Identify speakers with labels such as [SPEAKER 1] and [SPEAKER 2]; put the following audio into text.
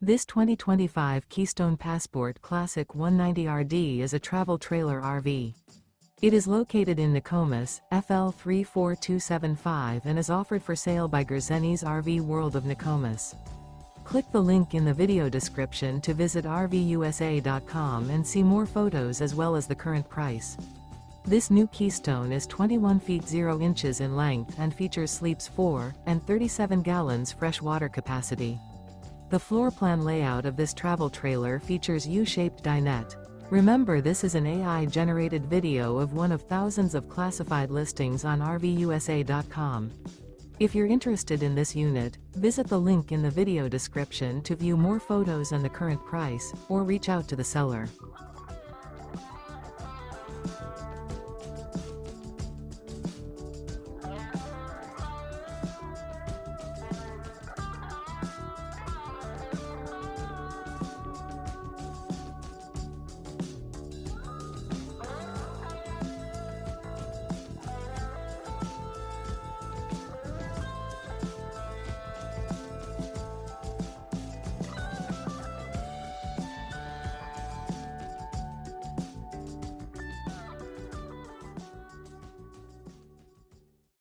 [SPEAKER 1] This 2025 Keystone Passport Classic 190RD is a travel trailer RV. It is located in Nokomis, FL 34275 and is offered for sale by Gerzeny's RV World of Nokomis. Click the link in the video description to visit RVUSA.com and see more photos as well as the current price. This new Keystone is 21 feet 0 inches in length and features sleeps 4 and 37 gallons fresh water capacity. The floor plan layout of this travel trailer features U-Shaped Dinette. Remember, this is an AI-generated video of one of thousands of classified listings on RVUSA.com. If you're interested in this unit, visit the link in the video description to view more photos and the current price, or reach out to the seller.